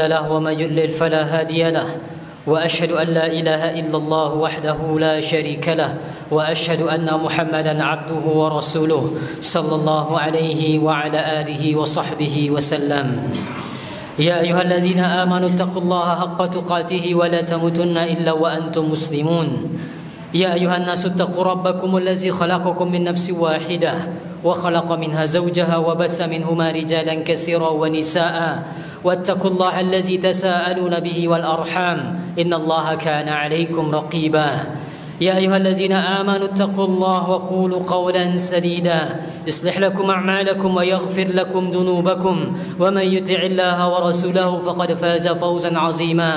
له ومن يضلل فلا هادي له وأشهد أن لا إله إلا الله وحده لا شريك له وأشهد أن محمدا عبده ورسوله صلى الله عليه وعلى آله وصحبه وسلم. يا أيها الذين آمنوا اتقوا الله حق تقاته ولا تموتن إلا وأنتم مسلمون. يا أيها الناس اتقوا ربكم الذي خلقكم من نفس واحدة وخلق منها زوجها وبث منهما رجالا كثيرا ونساء واتقوا الله الذي تساءلون به والأرحام إن الله كان عليكم رقيبا. يا أيها الذين آمنوا اتقوا الله وقولوا قولا سديدا يصلح لكم أعمالكم ويغفر لكم ذنوبكم ومن يطع الله ورسوله فقد فاز فوزا عظيما.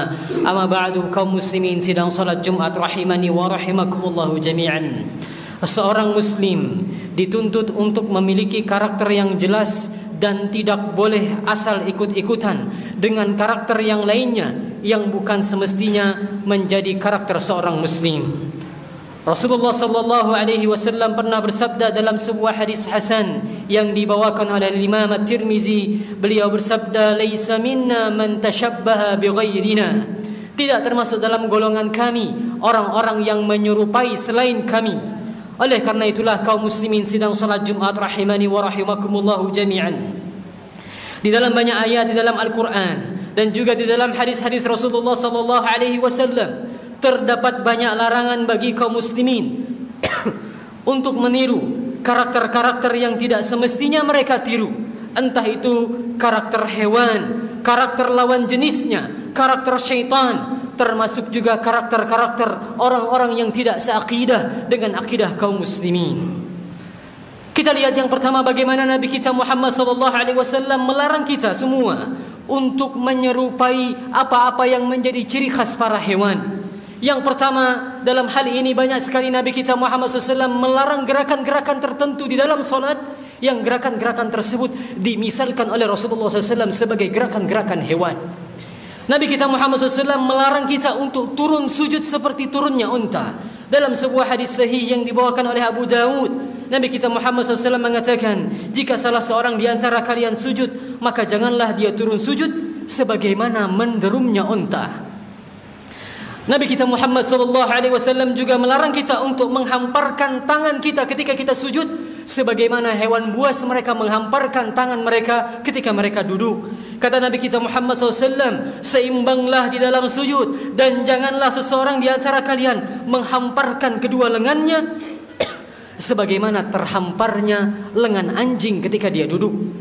أما بعد, kaum muslimin sidang salat Jumat rahimani wa rahimakumullahu jami'an. Seorang muslim dituntut untuk memiliki karakter yang jelas dan tidak boleh asal ikut-ikutan dengan karakter yang lainnya yang bukan semestinya menjadi karakter seorang muslim. Rasulullah sallallahu alaihi wasallam pernah bersabda dalam sebuah hadis hasan yang dibawakan oleh Imam At-Tirmizi. Beliau bersabda, "Laisa minna man tashabbaha bighairina." Tidak termasuk dalam golongan kami orang-orang yang menyerupai selain kami. Oleh karena itulah kaum muslimin sidang salat Jumat rahimani wa rahimakumullahu jami'an. Di dalam banyak ayat di dalam Al-Quran dan juga di dalam hadis-hadis Rasulullah sallallahu alaihi wasallam terdapat banyak larangan bagi kaum muslimin untuk meniru karakter-karakter yang tidak semestinya mereka tiru. Entah itu karakter hewan, karakter lawan jenisnya, karakter syaitan, termasuk juga karakter-karakter orang-orang yang tidak seakidah dengan akidah kaum muslimin. Kita lihat yang pertama bagaimana Nabi kita Muhammad SAW melarang kita semua untuk menyerupai apa-apa yang menjadi ciri khas para hewan. Yang pertama, dalam hal ini banyak sekali Nabi kita Muhammad SAW melarang gerakan-gerakan tertentu di dalam solat, yang gerakan-gerakan tersebut dimisalkan oleh Rasulullah SAW sebagai gerakan-gerakan hewan. Nabi kita Muhammad SAW melarang kita untuk turun sujud seperti turunnya unta. Dalam sebuah hadis sahih yang dibawakan oleh Abu Dawud, Nabi kita Muhammad SAW mengatakan, jika salah seorang di antara kalian sujud, maka janganlah dia turun sujud sebagaimana menderumnya unta. Nabi kita Muhammad SAW juga melarang kita untuk menghamparkan tangan kita ketika kita sujud, sebagaimana hewan buas mereka menghamparkan tangan mereka ketika mereka duduk. Kata Nabi kita Muhammad SAW, seimbanglah di dalam sujud dan janganlah seseorang di antara kalian menghamparkan kedua lengannya sebagaimana terhamparnya lengan anjing ketika dia duduk.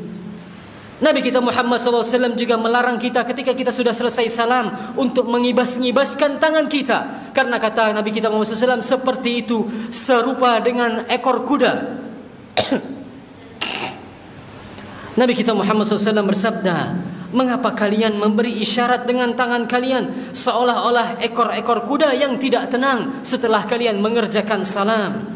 Nabi kita Muhammad SAW juga melarang kita ketika kita sudah selesai salam untuk mengibas-ngibaskan tangan kita, karena kata Nabi kita Muhammad SAW, seperti itu serupa dengan ekor kuda. Nabi kita Muhammad SAW bersabda, mengapa kalian memberi isyarat dengan tangan kalian seolah-olah ekor-ekor kuda yang tidak tenang setelah kalian mengerjakan salam?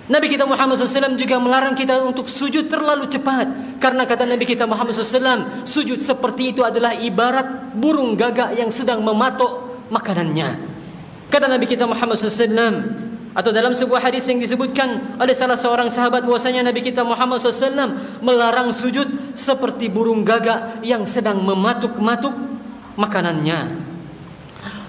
Nabi kita Muhammad SAW juga melarang kita untuk sujud terlalu cepat, karena kata Nabi kita Muhammad SAW, sujud seperti itu adalah ibarat burung gagak yang sedang mematok makanannya. Kata Nabi kita Muhammad SAW, atau dalam sebuah hadis yang disebutkan oleh salah seorang sahabat, bahwasanya Nabi kita Muhammad SAW melarang sujud seperti burung gagak yang sedang mematuk-matuk makanannya.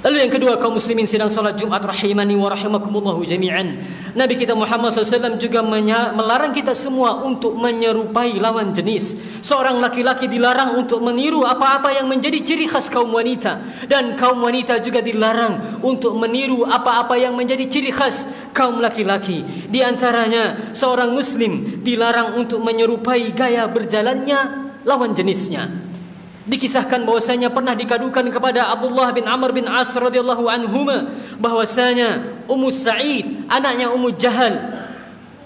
Lalu yang kedua, kaum muslimin sidang salat Jumat rahimani wa rahimakumullahu jami'an, Nabi kita Muhammad SAW juga melarang kita semua untuk menyerupai lawan jenis. Seorang laki-laki dilarang untuk meniru apa-apa yang menjadi ciri khas kaum wanita, dan kaum wanita juga dilarang untuk meniru apa-apa yang menjadi ciri khas kaum laki-laki. Di antaranya, seorang muslim dilarang untuk menyerupai gaya berjalannya lawan jenisnya. Dikisahkan bahwasanya pernah dikadukan kepada Abdullah bin Amr bin As radhiyallahu anhuma bahwasanya Ummu Sa'id, anaknya Ummu Jahal,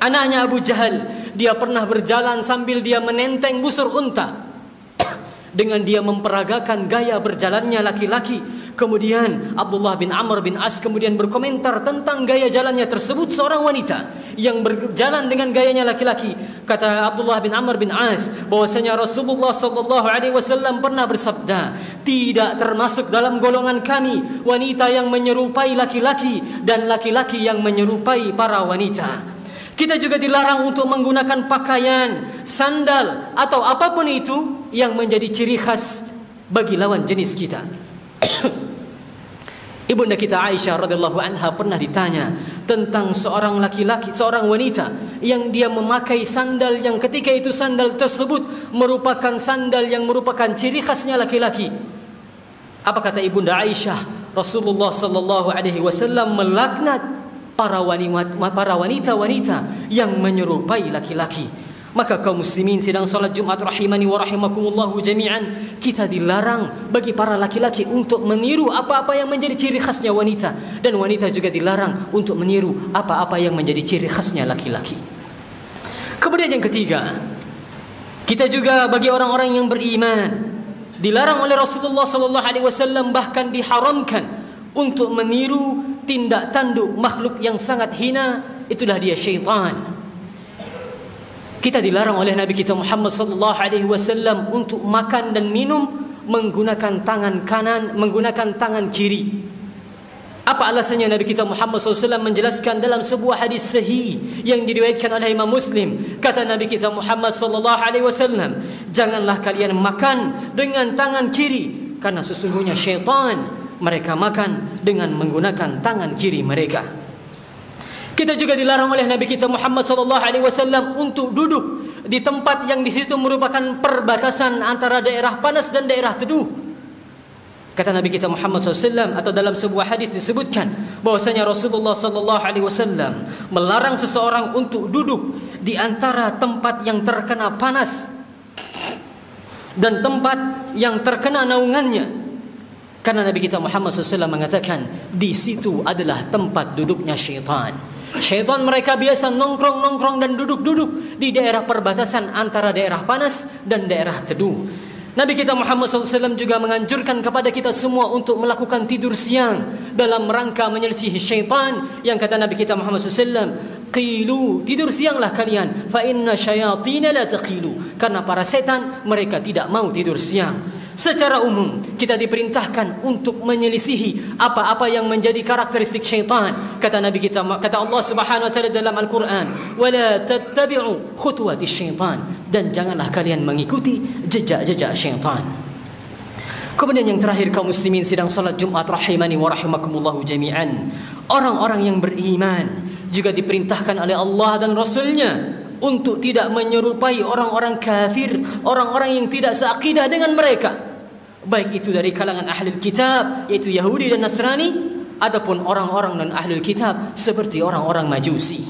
anaknya Abu Jahal, dia pernah berjalan sambil dia menenteng busur unta dengan dia memperagakan gaya berjalannya laki-laki. Kemudian Abdullah bin Amr bin As kemudian berkomentar tentang gaya jalannya tersebut seorang wanita yang berjalan dengan gayanya laki-laki. Kata Abdullah bin Amr bin As bahwasanya Rasulullah sallallahu alaihi wasallam pernah bersabda, tidak termasuk dalam golongan kami wanita yang menyerupai laki-laki dan laki-laki yang menyerupai para wanita. Kita juga dilarang untuk menggunakan pakaian, sandal atau apapun itu yang menjadi ciri khas bagi lawan jenis kita. Ibunda kita Aisyah radhiyallahu anha pernah ditanya tentang seorang laki-laki, seorang wanita yang dia memakai sandal yang ketika itu sandal tersebut merupakan sandal yang merupakan ciri khasnya laki-laki. Apa kata Ibunda Aisyah? Rasulullah sallallahu alaihi wasallam melaknat para wanita-wanita yang menyerupai laki-laki. Maka kaum muslimin sedang salat Jumat rahimani wa rahimakumullahu jami'an, kita dilarang bagi para laki-laki untuk meniru apa-apa yang menjadi ciri khasnya wanita, dan wanita juga dilarang untuk meniru apa-apa yang menjadi ciri khasnya laki-laki. Kemudian yang ketiga, kita juga bagi orang-orang yang beriman dilarang oleh Rasulullah sallallahu alaihi wasallam, bahkan diharamkan untuk meniru tindak tanduk makhluk yang sangat hina, itulah dia syaitan. Kita dilarang oleh Nabi kita Muhammad sallallahu alaihi wasallam untuk makan dan minum menggunakan tangan kanan, menggunakan tangan kiri. Apa alasannya? Nabi kita Muhammad SAW menjelaskan dalam sebuah hadis sahih yang diriwayatkan oleh Imam Muslim. Kata Nabi kita Muhammad SAW, janganlah kalian makan dengan tangan kiri, karena sesungguhnya syaitan mereka makan dengan menggunakan tangan kiri mereka. Kita juga dilarang oleh Nabi kita Muhammad SAW untuk duduk di tempat yang di situ merupakan perbatasan antara daerah panas dan daerah teduh. Kata Nabi kita Muhammad SAW, atau dalam sebuah hadis disebutkan bahwasanya Rasulullah SAW melarang seseorang untuk duduk di antara tempat yang terkena panas dan tempat yang terkena naungannya, karena Nabi kita Muhammad SAW mengatakan di situ adalah tempat duduknya syaitan. Syaitan mereka biasa nongkrong-nongkrong dan duduk-duduk di daerah perbatasan antara daerah panas dan daerah teduh. Nabi kita Muhammad SAW juga menganjurkan kepada kita semua untuk melakukan tidur siang dalam rangka menyelisihi syaitan, yang kata Nabi kita Muhammad SAW, qilu, tidur sianglah kalian, fa inna syayatina la taqilu, karena para setan mereka tidak mau tidur siang. Secara umum kita diperintahkan untuk menyelisihi apa-apa yang menjadi karakteristik syaitan. Kata Nabi kita, kata Allah Subhanahu wa taala dalam Al-Quran, wala tattabi'u khutuwati syaitan, dan janganlah kalian mengikuti jejak-jejak syaitan. Kemudian yang terakhir, kaum muslimin sedang salat Jumat rahimani wa rahimakumullahu jami'an, orang-orang yang beriman juga diperintahkan oleh Allah dan Rasulnya untuk tidak menyerupai orang-orang kafir, orang-orang yang tidak seakidah dengan mereka, baik itu dari kalangan ahlul kitab yaitu Yahudi dan Nasrani, ataupun orang-orang non ahlul kitab seperti orang-orang Majusi.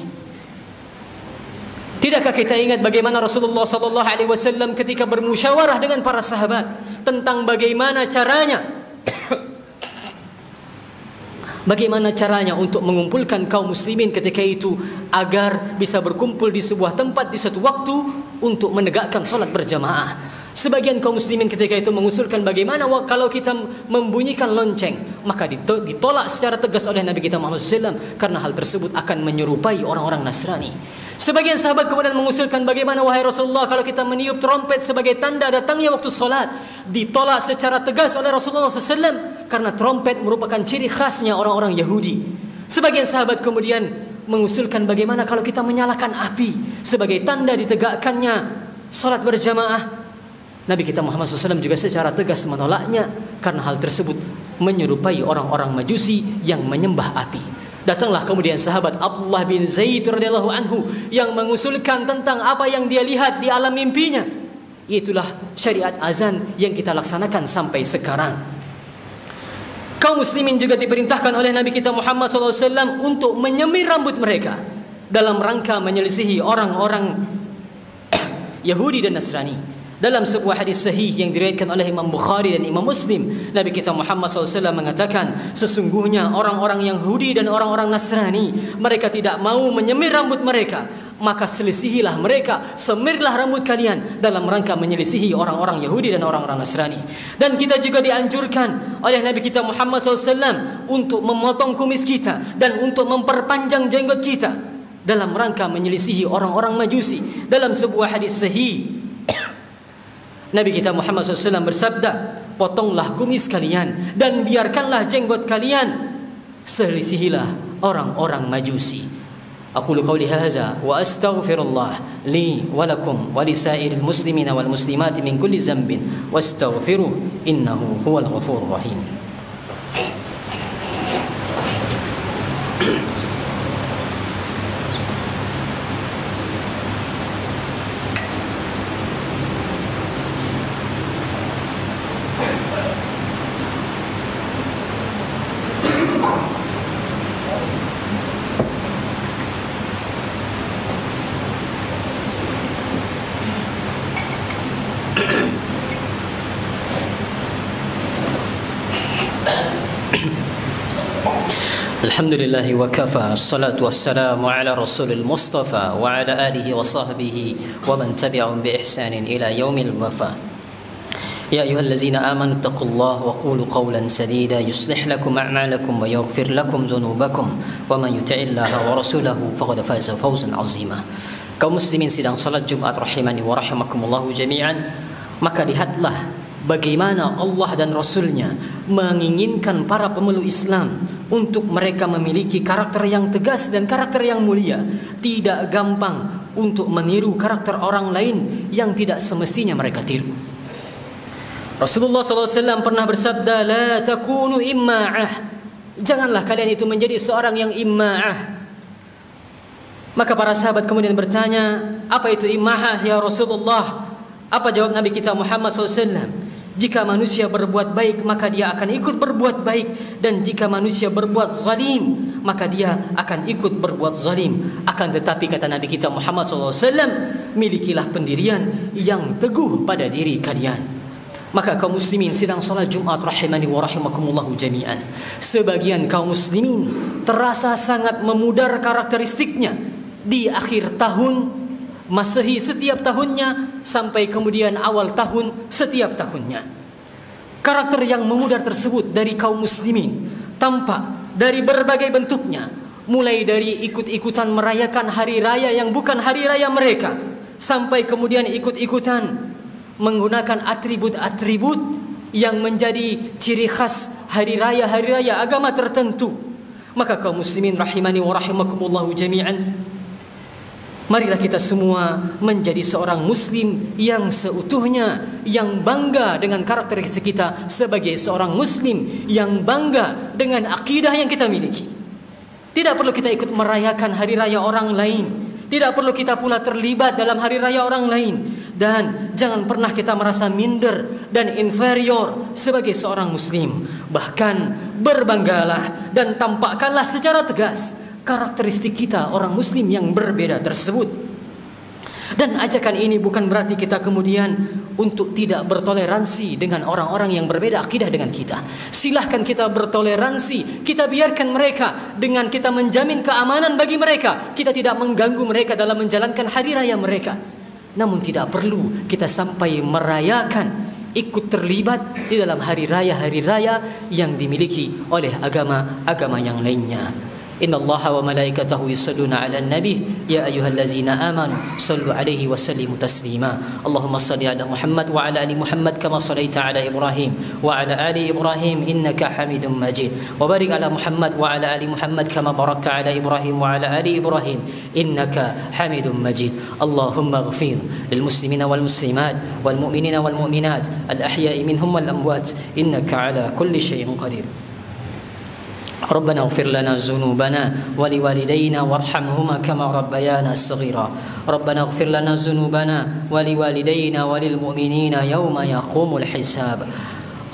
Tidakkah kita ingat bagaimana Rasulullah SAW ketika bermusyawarah dengan para sahabat tentang bagaimana caranya untuk mengumpulkan kaum muslimin ketika itu agar bisa berkumpul di sebuah tempat di suatu waktu untuk menegakkan solat berjamaah. Sebagian kaum muslimin ketika itu mengusulkan bagaimana kalau kita membunyikan lonceng, maka ditolak secara tegas oleh Nabi kita Muhammad SAW, karena hal tersebut akan menyerupai orang-orang Nasrani. Sebagian sahabat kemudian mengusulkan bagaimana wahai Rasulullah kalau kita meniup trompet sebagai tanda datangnya waktu solat. Ditolak secara tegas oleh Rasulullah SAW, karena trompet merupakan ciri khasnya orang-orang Yahudi. Sebagian sahabat kemudian mengusulkan bagaimana kalau kita menyalakan api sebagai tanda ditegakkannya solat berjamaah. Nabi kita Muhammad SAW juga secara tegas menolaknya, karena hal tersebut menyerupai orang-orang Majusi yang menyembah api. Datanglah kemudian sahabat Abdullah bin Zaid radhiyallahu anhu yang mengusulkan tentang apa yang dia lihat di alam mimpinya, itulah syariat azan yang kita laksanakan sampai sekarang. Kaum muslimin juga diperintahkan oleh Nabi kita Muhammad SAW untuk menyemir rambut mereka dalam rangka menyelisihi orang-orang Yahudi dan Nasrani. Dalam sebuah hadis sahih yang diriwayatkan oleh Imam Bukhari dan Imam Muslim, Nabi kita Muhammad SAW mengatakan, sesungguhnya orang-orang Yahudi dan orang-orang Nasrani mereka tidak mau menyemir rambut mereka, maka selisihilah mereka, semirlah rambut kalian dalam rangka menyelisihi orang-orang Yahudi dan orang-orang Nasrani. Dan kita juga dianjurkan oleh Nabi kita Muhammad SAW untuk memotong kumis kita dan untuk memperpanjang jenggot kita dalam rangka menyelisihi orang-orang Majusi. Dalam sebuah hadis sahih Nabi kita Muhammad SAW bersabda, potonglah kumis kalian dan biarkanlah jenggot kalian, selisihilah orang-orang Majusi. أقول قولي هذا وأستغفر الله لي ولكم ولسائر المسلمين والمسلمات من كل ذنب واستغفروه إنه هو الغفور الرحيم. الحمد لله وكفى الصلاة والسلام على رسول المصطفى وعلى آله وصحبه ومن تبعهم بإحسان إلى يوم الوفاة. يا أيها الذين آمنوا اتقوا الله وقولوا قولا سديدا يصلح لكم أعمالكم ويغفر لكم ذنوبكم ومن يطع الله ورسوله فقد فاز فوزا عظيما. Kaum muslimin sidang salat Jumat rahimani wa rahimakumullah jami'an, maka lihatlah bagaimana Allah dan Rasulnya menginginkan para pemeluk Islam untuk mereka memiliki karakter yang tegas dan karakter yang mulia. Tidak gampang untuk meniru karakter orang lain yang tidak semestinya mereka tiru. Rasulullah SAW pernah bersabda, la takunu imma'ah, janganlah kalian itu menjadi seorang yang imma'ah. Maka para sahabat kemudian bertanya, apa itu imma'ah ya Rasulullah? Apa jawab Nabi kita Muhammad SAW? Jika manusia berbuat baik, maka dia akan ikut berbuat baik. Dan jika manusia berbuat zalim, maka dia akan ikut berbuat zalim. Akan tetapi kata Nabi kita Muhammad SAW, milikilah pendirian yang teguh pada diri kalian. Maka kaum muslimin sidang salat Jumat rahimani wa rahimakumullahu jami'an, sebagian kaum muslimin terasa sangat memudar karakteristiknya di akhir tahun Masehi setiap tahunnya sampai kemudian awal tahun setiap tahunnya. Karakter yang memudar tersebut dari kaum muslimin tampak dari berbagai bentuknya, mulai dari ikut-ikutan merayakan hari raya yang bukan hari raya mereka, sampai kemudian ikut-ikutan menggunakan atribut-atribut yang menjadi ciri khas hari raya agama tertentu. Maka kaum muslimin rahimani wa rahimakumullahu jami'an, marilah kita semua menjadi seorang muslim yang seutuhnya, yang bangga dengan karakteristik kita sebagai seorang muslim, yang bangga dengan akidah yang kita miliki. Tidak perlu kita ikut merayakan hari raya orang lain, tidak perlu kita pula terlibat dalam hari raya orang lain, dan jangan pernah kita merasa minder dan inferior sebagai seorang muslim. Bahkan berbanggalah dan tampakkanlah secara tegas karakteristik kita orang muslim yang berbeda tersebut. Dan ajakan ini bukan berarti kita kemudian untuk tidak bertoleransi dengan orang-orang yang berbeda akidah dengan kita. Silahkan kita bertoleransi, kita biarkan mereka dengan kita menjamin keamanan bagi mereka. Kita tidak mengganggu mereka dalam menjalankan hari raya mereka. Namun tidak perlu kita sampai merayakan, ikut terlibat di dalam hari raya yang dimiliki oleh agama-agama yang lainnya. Inna Allah wa malaikatahu yusalluna ala nabi ya ayyuhallazina amanu sallu alaihi wa sallimu taslima. Allahumma salli ala Muhammad wa ala ali Muhammad kama sallaita ala Ibrahim wa ala ali Ibrahim innaka Hamidum Majid. Wa barik ala Muhammad wa ala ali Muhammad kama barakta ala Ibrahim wa ala ali Ibrahim innaka Hamidum Majid. Allahumma ighfir lil muslimina wal muslimat wal mu'minina wal mu'minat al ahya'i minhum wal amwat innaka ala kulli syai'in qadir. ربنا اغفر لنا ذنوبنا ولوالدينا وارحمهما كما ربيانا صغيرا. ربنا اغفر لنا ذنوبنا ولوالدينا وللمؤمنين يوم يقوم الحساب.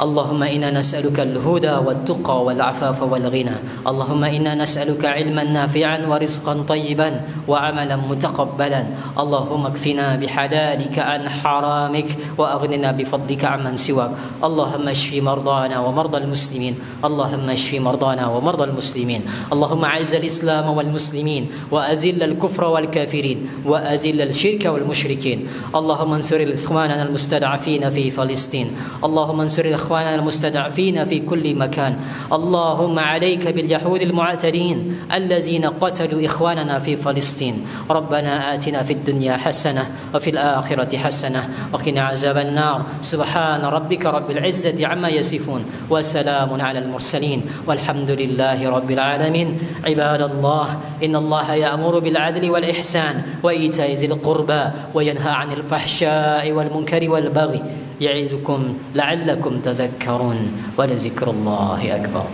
اللهم إنا نسألك الهدى والتقى والعفاف والغنى. اللهم إنا نسألك علما نافعا ورزقا طيبا وعملا متقبلا. اللهم اكفنا بحلالك عن حرامك وأغننا بفضلك عمن سواك. اللهم اشف مرضانا ومرضى المسلمين. اللهم اشف مرضانا ومرضى المسلمين. اللهم أعز الإسلام والمسلمين وأذل الكفر والكافرين وأذل الشرك والمشركين. اللهم انصر إخواننا المستضعفين في فلسطين. اللهم انصر إخواننا المستضعفين في كل مكان. اللهم عليك باليهود المعتدين الذين قتلوا إخواننا في فلسطين. ربنا آتنا في الدنيا حسنة وفي الآخرة حسنة وقنا عذاب النار. سبحان ربك رب العزة عما يصفون وسلام على المرسلين والحمد لله رب العالمين. عباد الله، إن الله يأمر بالعدل والإحسان وإيتاء ذي القربى وينهى عن الفحشاء والمنكر والبغي يعظكم لعلكم تذكرون، ولذكر الله أكبر.